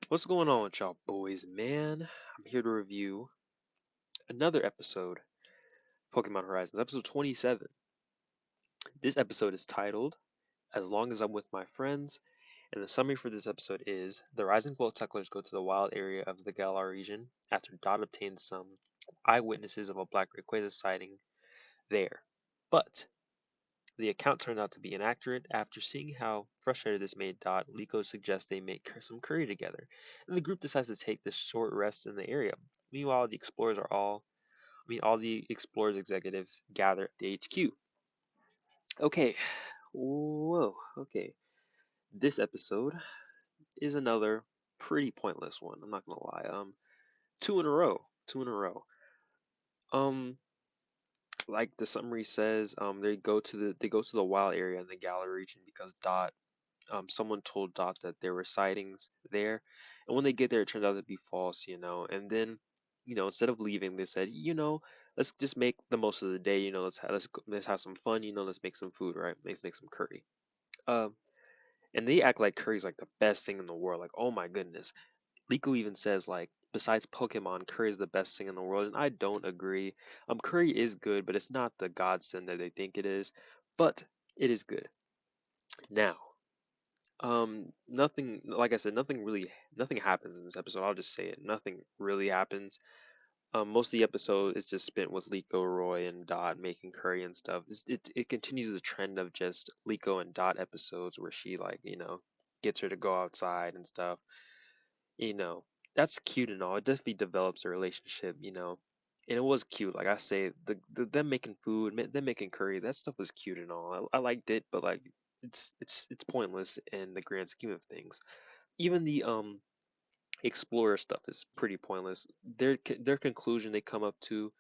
What's going on with y'all boys, man? I'm here to review another episode, Pokemon Horizons, episode 27. This episode is titled As Long as I'm with My Friends, and the summary for this episode is the Rising Colt Tucklers go to the wild area of the Galar region after Dot obtains some eyewitnesses of a Black Rayquaza sighting there. But the account turned out to be inaccurate. After seeing how frustrated this made Dot, Liko suggests they make some curry together, and the group decides to take this short rest in the area. Meanwhile, all the explorers executives gather at the HQ. Okay, whoa, okay. This episode is another pretty pointless one. I'm not gonna lie. Two in a row, two in a row. Um, like the summary says, they go to the wild area in the Galar region because Dot someone told Dot that there were sightings there, and when they get there, it turned out to be false, And then, instead of leaving, they said, let's just make the most of the day, let's have some fun, let's make some food, right? Make some curry. Um, and they act like curry's like the best thing in the world. Like, oh my goodness. Liko even says like, besides Pokemon, curry is the best thing in the world, and I don't agree. Curry is good, but it's not the godsend that they think it is. But it is good. Now, nothing, like I said, nothing happens in this episode. I'll just say it. Nothing really happens. Most of the episode is just spent with Liko, Roy, and Dot making curry and stuff. It continues the trend of just Liko and Dot episodes where she like, gets her to go outside and stuff. You know, that's cute and all. It definitely develops a relationship, And it was cute. Like I say, them making food, them making curry, that stuff was cute and all. I liked it, but like it's pointless in the grand scheme of things. Even the explorer stuff is pretty pointless. Their conclusion they come up to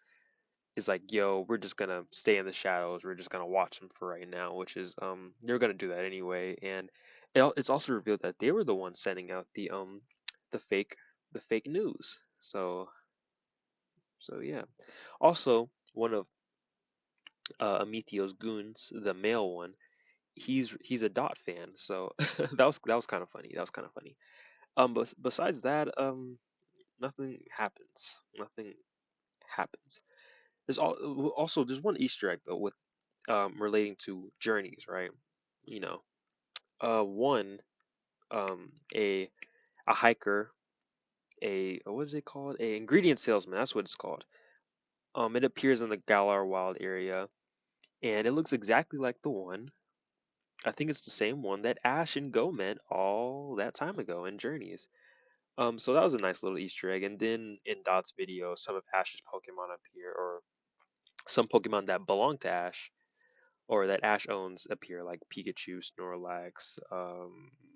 is like, yo, we're just gonna stay in the shadows. We're just gonna watch them for right now, which is they're gonna do that anyway. And it's also revealed that they were the ones sending out the fake the fake news. So yeah. Also, one of Amethio's goons, the male one, he's a Dot fan. So that was kind of funny. That was kind of funny. But besides that, nothing happens. Nothing happens. There's one Easter egg though with relating to journeys, right? You know, one a hiker, what is it called? A ingredient salesman. That's what it's called. It appears in the Galar Wild area, and it looks exactly like the one. I think it's the same one that Ash and Go met all that time ago in Journeys. So that was a nice little Easter egg. And then in Dot's video, some of Ash's Pokemon appear, or some Pokemon that belong to Ash, or that Ash owns appear, like Pikachu, Snorlax,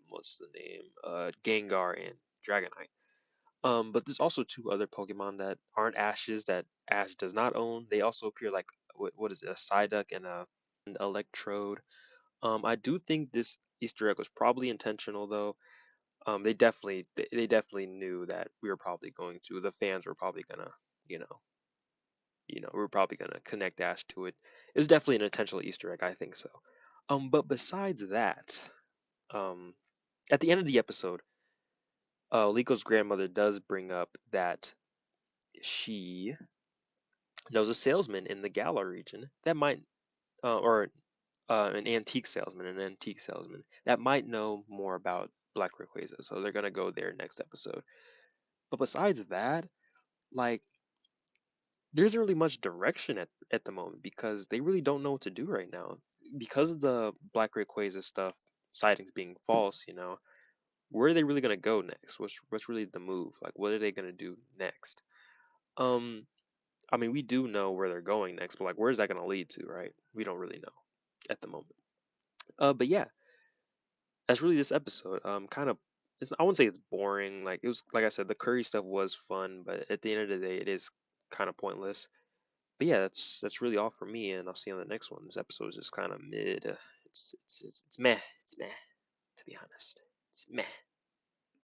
what's the name? Gengar and Dragonite. But there's also two other Pokemon that aren't Ash's that Ash does not own. They also appear like what is it? A Psyduck and a an Electrode. I do think this Easter egg was probably intentional though. They definitely knew that we were probably going to the fans were probably gonna you know we are probably gonna connect Ash to it. It was definitely an intentional Easter egg. I think so. But besides that, um, at the end of the episode, Liko's grandmother does bring up that she knows a salesman in the Galar region that might, or an antique salesman that might know more about Black Rayquaza. So they're gonna go there next episode. But besides that, like, there isn't really much direction at the moment because they really don't know what to do right now. Because of the Black Rayquaza stuff, sightings being false, where are they really gonna go next? What's really the move? Like, what are they gonna do next? Um, I mean, we do know where they're going next, but like, where's that gonna lead to, right? We don't really know at the moment. But yeah, that's really this episode. Kind of, I wouldn't say it's boring. Like it was, like I said, the curry stuff was fun, but at the end of the day, it is kind of pointless. But yeah, that's really all for me, and I'll see you on the next one. This episode is just kind of mid. It's meh. It's meh, to be honest. It's meh.